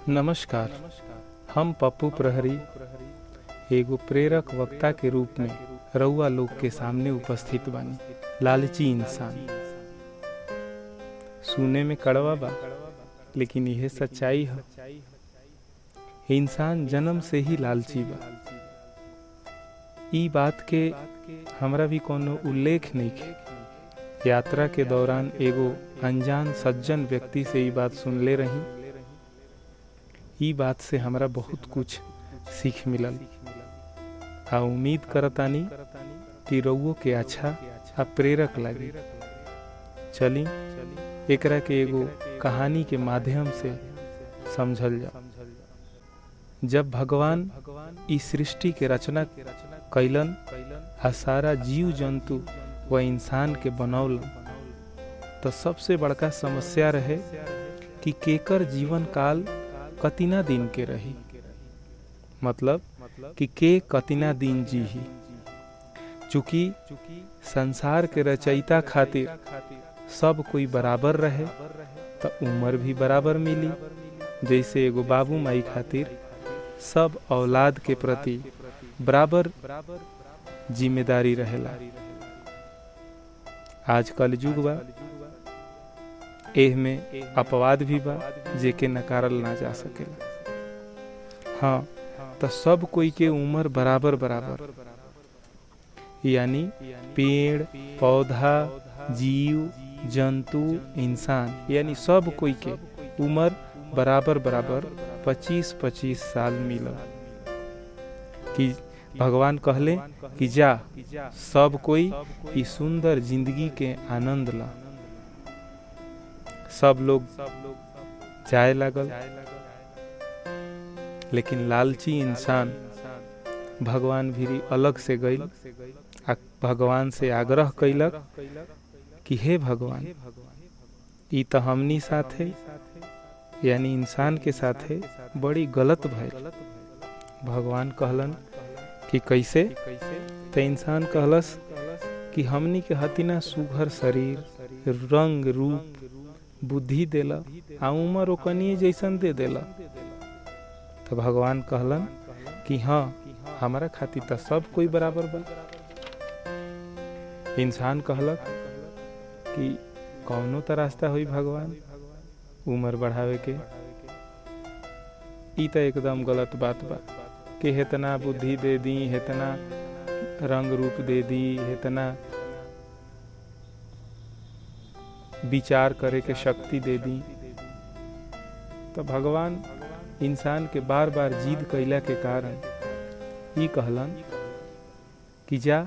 नमस्कार। हम पप्पू प्रहरी एगो प्रेरक वक्ता के रूप में रउआ लोग के सामने उपस्थित बानी। लालची इंसान सुने में कड़वा बा, लेकिन यह सच्चाई है। इंसान जन्म से ही लालची बा। ई बात के हमरा भी कोनो उल्लेख नहीं है। यात्रा के दौरान एगो अनजान सज्जन व्यक्ति से ई बात सुनले रही। ई बात से हमरा बहुत कुछ सीख मिलल आ उम्मीद करतानी कि रउओ के अच्छा आ प्रेरक लगे। चली एकरा के एगो कहानी के माध्यम से समझल जा। जब भगवान इस सृष्टि के रचना कैलन आ सारा जीव जंतु व इंसान के बनौलन, तो सबसे बड़का समस्या रहे कि केकर जीवन काल कतिना दिन के रही, मतलब कि के कतिना दिन जीही। चूंकि संसार के रचयिता खातिर सब कोई बराबर रहे, तो उम्र भी बराबर मिली। जैसे एगो बाबू माई खातिर सब औलाद के प्रति बराबर जिम्मेदारी रहेला। आजकल युग बा, एह में अपवाद भी बा जेके नकारल ना जा सकेला। हाँ, तो सब कोई के उम्र बराबर बराबर, यानी पेड़ पौधा जीव जंतु इंसान, यानी सब कोई के उम्र बराबर बराबर 25-25 साल मिलल। कि भगवान कहले कि जा सब कोई इस सुंदर जिंदगी के आनंद ला। सब लोग जाए लागल, लेकिन लालची इंसान भगवान भी अलग से गई। भगवान से आग्रह कैलक कि हे भगवान, ई तो हमनी साथे यानी इंसान के साथे बड़ी गलत भइल। भगवान कहलन कि कैसे? तो इंसान कहलस कि हमनी के हतिना सुघर शरीर, रंग रूप, बुद्धि देला आ उम्र ओकनिए जैसन दे देला। तो भगवान कहलन कि हाँ, हमारा खातिर तो सब कोई बराबर बा। इंसान कहलक कि कौनो तो रास्ता हुई भगवान उम्र बढ़ावे के। ई तो एकदम गलत बात बा कि हेतना बुद्धि दे दी, हेतना रंग रूप दे दी, हेतना विचार करे के शक्ति दे दी। तो भगवान इंसान के बार बार जिद कैला के कारण ई कहलन कि जा,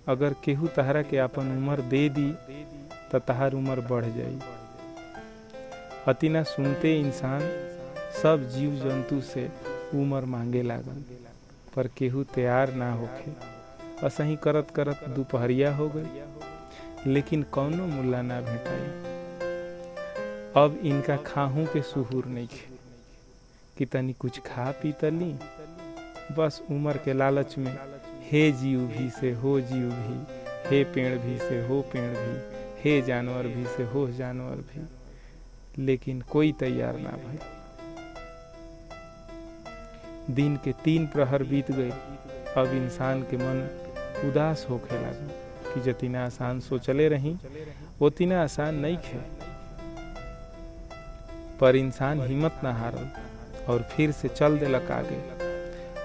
अगर केहू तहरा के अपन उम्र दे दी तो तहार उम्र बढ़ जाई। अतिना सुनते इंसान सब जीव जंतु से उम्र मांगे लागल, पर केहू तैयार ना होखे। असही करत करत दोपहरिया हो गई, लेकिन कौनो मुल्ला ना भेटाई। अब इनका खाहू के सुहूर नहीं खे कि तनी कुछ खा पी तली। बस उम्र के लालच में हे जीव भी से हो जीव भी, हे पेड़ भी से हो पेड़ भी, हे जानवर भी से हो जानवर भी, लेकिन कोई तैयार ना भई। दिन के 3 प्रहर बीत गए। अब इंसान के मन उदास होखे लगा कि जतिना आसान सोचले रही उतना आसान नहीं खे। पर इंसान हिम्मत ना हारल और फिर से चल देलक आगे।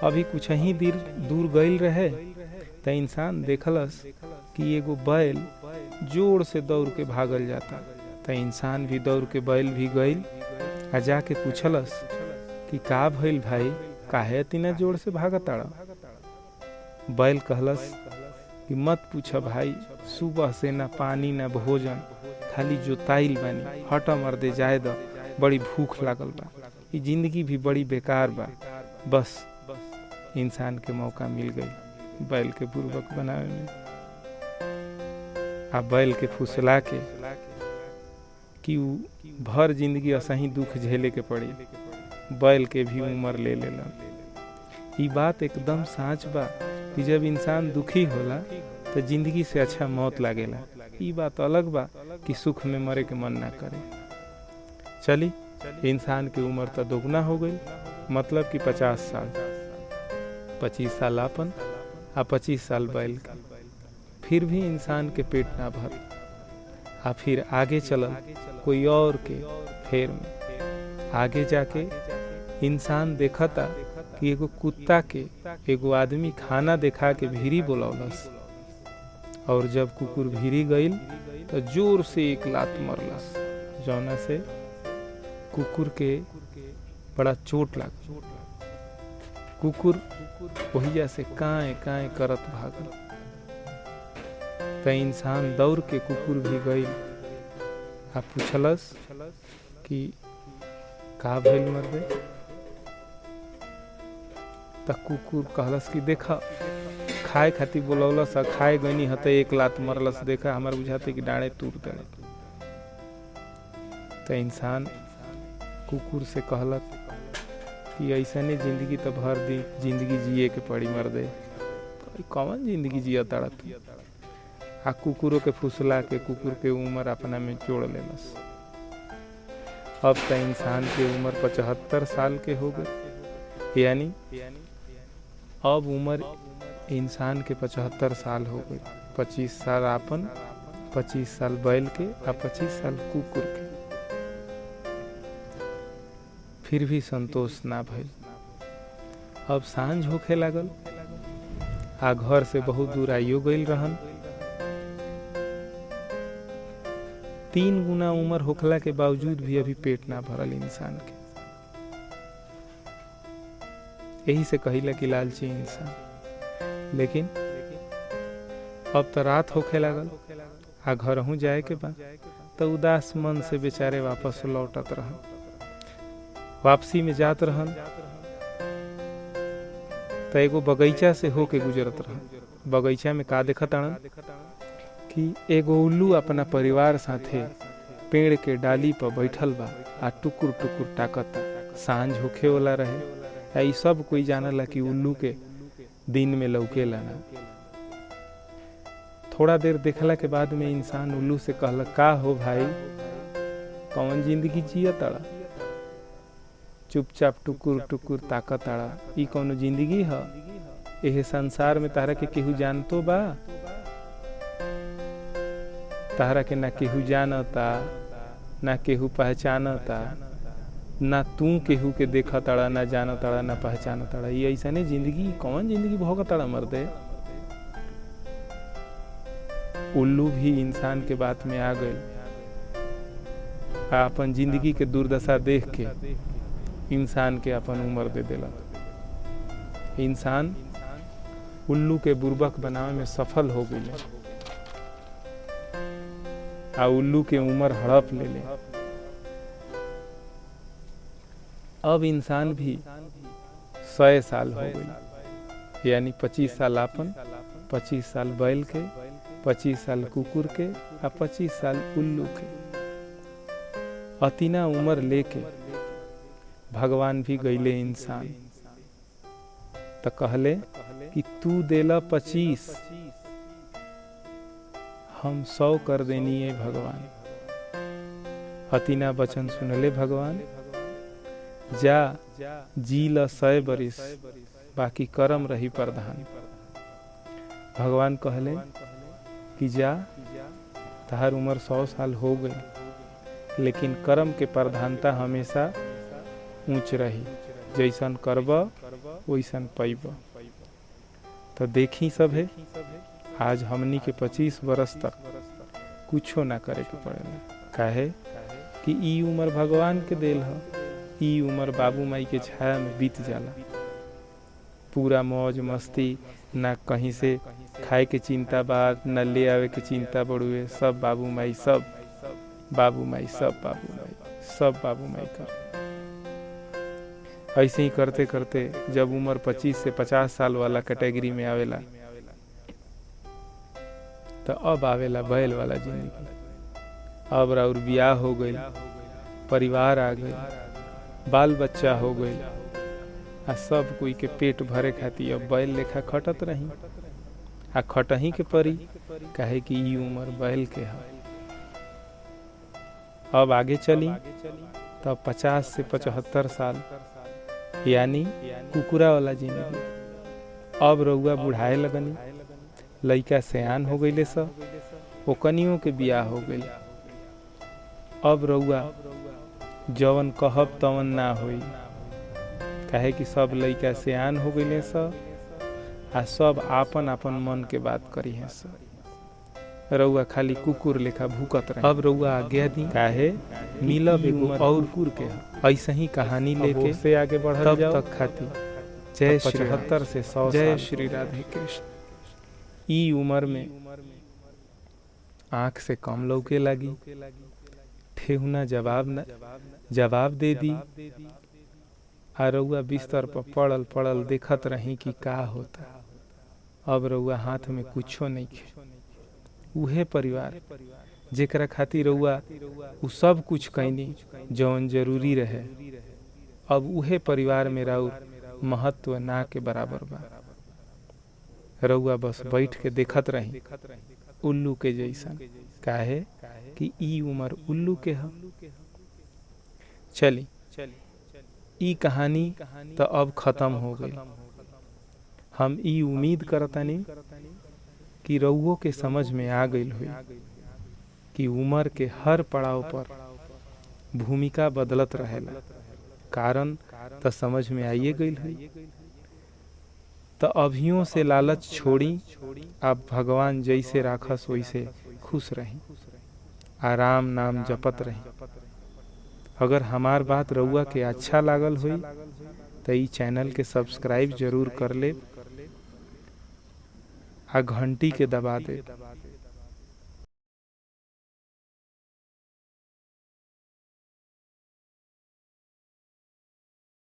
अभी कुछ ही दूर गईल रहे तो इंसान देखलस कि एगो बैल जोर से दौड़ के भागल जाता। तो इंसान भी दौड़ के बैल भी गईल आ जाके पूछलस कि का भइल भाई, काहे इतना जोर से भागताड़ा? बैल कहलस कि मत पूछ भाई, सुबह से ना पानी ना भोजन, खाली जोताइल बानी। हट मर्दे जाए द, बड़ी भूख लागल बा। ये जिंदगी भी बड़ी बेकार बा। बस इंसान के मौका मिल गई बैल के बुर्बक बनावे में। आ बैल के फुसला के कि भर जिंदगी असही दुख झेले के पड़ी। बैल के भी उम्र ले लेला। ई बात एकदम साच बा कि जब इंसान दुखी होला तो जिंदगी से अच्छा मौत लागेला। ई बात अलग बा कि सुख में मरे के मन ना करे। चली इंसान की उम्र तो दोगुना हो गई, मतलब कि 50 साल। 25 साल आपन आ 25 साल बैल का। फिर भी इंसान के पेट ना भर, आ फिर आगे चलल कोई और के फेर में। आगे जाके इंसान देखता कि एगो कुत्ता के एगो आदमी खाना देखा के भीरी बोलौलस, और जब कुकुर भीरी गईल तो जोर से एक लात मरलस, जौना से कुकुर के बड़ा चोट लग। कुकुर वहिया से काए काए करत भागल, तो इंसान दौड़ के कुकुर भी गईल आ पूछलस कि का भइल मर्दे। त कुकुर कहलस कि देखा खाए खातिर बोलौलस, खाए गनी हते एक लात मरलस, देखा हमार बुझाते कि डाँडे तूर देले। तो इंसान कुकुर से कहलक कि ऐसने जिंदगी तो भर दी जिंदगी जिए के पड़ी मर्दे, कौन जिंदगी जिया ताड़ा तू। आ कुकुरों के फुसला के कुकुर के उम्र अपना में जोड़ लेलस। अब तो इंसान के उम्र 75 साल के हो गए, यानी अब उम्र इंसान के 75 साल हो गई। 25 साल आपन, 25 साल बैल के आ 25 साल कुकुर के। फिर भी संतोष ना भइल। अब सांझ होखे लागल, आ घर से बहुत दूर आइयो गईल रहन। 3 गुना उम्र होखला के बावजूद भी अभी पेट ना भरल इंसान के। यही से कहिला कि लालची इंसान। लेकिन अब तो रात होखे लागल, आ घरहू जाए के बा, तो उदास मन से बेचारे वापस लौटत रहन। वापसी में जात रहन तो एगो बगीचा से होके गुजरत रहन। बगीचा में का देखत आनन कि एगो उल्लू अपना परिवार साथे पेड़ के डाली पर बैठल बा, आ टुकुर टुकुर ताकता। सांझ होखे वाला रहे, ई सब कोई जानला कि उल्लू के दिन में लौकेला ना। थोड़ा देर देखला के बाद में इंसान उल्लू से कहला, का हो भाई, कौन जिंदगी जिया ताड़ा, चुपचाप टुकुर टुकुर ताकत ताड़ा, ई कौनो जिंदगी है? एहे संसार में तारा के केहू जानतो बा? तारा के ना केहू जानता, ना केहू पहचानता, ना तू केहू के देखा ताड़ा, ना जाना ताड़ा, ना पहचाना ताड़ा। ये ऐसने जिंदगी, कौन जिंदगी भोग ताड़ा मर्दे। उल्लू भी इंसान के बात में आ गई, अपन जिंदगी के दुर्दशा देख के इंसान के अपन उम्र दे देला। इंसान उल्लू के बुर्बक बनावे में सफल हो गई, आ उल्लू के उम्र हड़प ले ले। अब इंसान भी 100 साल हो गई, यानी 25 साल आपन, 25 साल बैल के, 25 साल कुकुर के, आ 25 साल उल्लू के। अतिना उम्र लेके भगवान भी गईले इंसान, तो कहले कि तू देला 25, हम 100 कर देनी है भगवान। अतिना वचन सुनले भगवान, जा जी ल 100 बरिस, बाकी कर्म रही प्रधान। भगवान कहले कि जा, तहार उम्र 100 साल हो गई, लेकिन कर्म के प्रधानता हमेशा ऊंच रही। जैसन करब वैसन पैब। तो देखी सब है, आज हमनी के 25 बरस तक कुछो ना करे के पड़ेला। काहे कि ई उम्र भगवान के देल है। ई उम्र बाबू माई के छाया में बीत जाला। पूरा मौज मस्ती, ना कहीं से खाए के चिंता बा, ना ले आवे के चिंता बड़ुए। सब बाबू माई, सब बाबू माई, सब बाबू माई, सब बाबू माई का। ऐसे ही करते करते जब उम्र 25 से 50 साल वाला कैटेगरी में आवेला, तो अब आवेला बैल वाला जिंदगी। अब और ब्याह हो गई, परिवार आ गई, बाल बच्चा हो गई, आ सब कोई के पेट भरे खाती अब बैल लेखा खटत रही। आ खटही के परी, काहे कि ई उम्र बैल के है। अब आगे चली तब 50 से 75 साल यानी कुकुरा वाला जिंदगी। अब रउआ बुढ़ाए लगनी, लइका सयान हो गईले सब, ओकनियों के बियाह हो गई। अब रउआ जवन कहब तवन ना होई, काहे कि सब लइका सयान हो गईले सब आ सब आपन आपन मन के बात करी है सब। रउआ खाली कुकुर लेखा भूकत रहे। अब रउआ आज्ञा दी, काहे मिलब एगो और कुकुर के। ऐसे ही कहानी लेके से आगे बढ़ल जाओ तक खाती। जय श्री 75 से 100 जय श्री राधे कृष्ण। ई उम्र में आँख से कम लौके लगी, ठेहुना जवाब दे दी। आ रउआ बिस्तर पर पड़ल पड़ल देखत रही कि का होता। अब रउआ हाथ में कुछो नहीं खे। उहे परिवार जेकरा खातिर रउआ उ सब कुछ कैनी जौन जरूरी रहे, अब उहे परिवार में राउर महत्व ना के बराबर बा। रउआ बस बैठ के देखत रही उल्लू के जैसन, काहे कि ई उम्र उल्लू के ह। चली ई कहानी तो अब खत्म हो गई। हम ई उम्मीद करतानी कि रउओ के समझ में आ गई हुई कि उम्र के हर पड़ाव पर भूमिका बदलत रहेला। कारण तो समझ में आइए गई हुई। तो अभियों से लालच छोड़ी, आप भगवान जैसे राखस वैसे खुश रही, आराम नाम जपत रही। अगर हमार बात रउआ के अच्छा लागल हुई तो ई चैनल के सब्सक्राइब जरूर कर ले आ घंटी के दबा दे।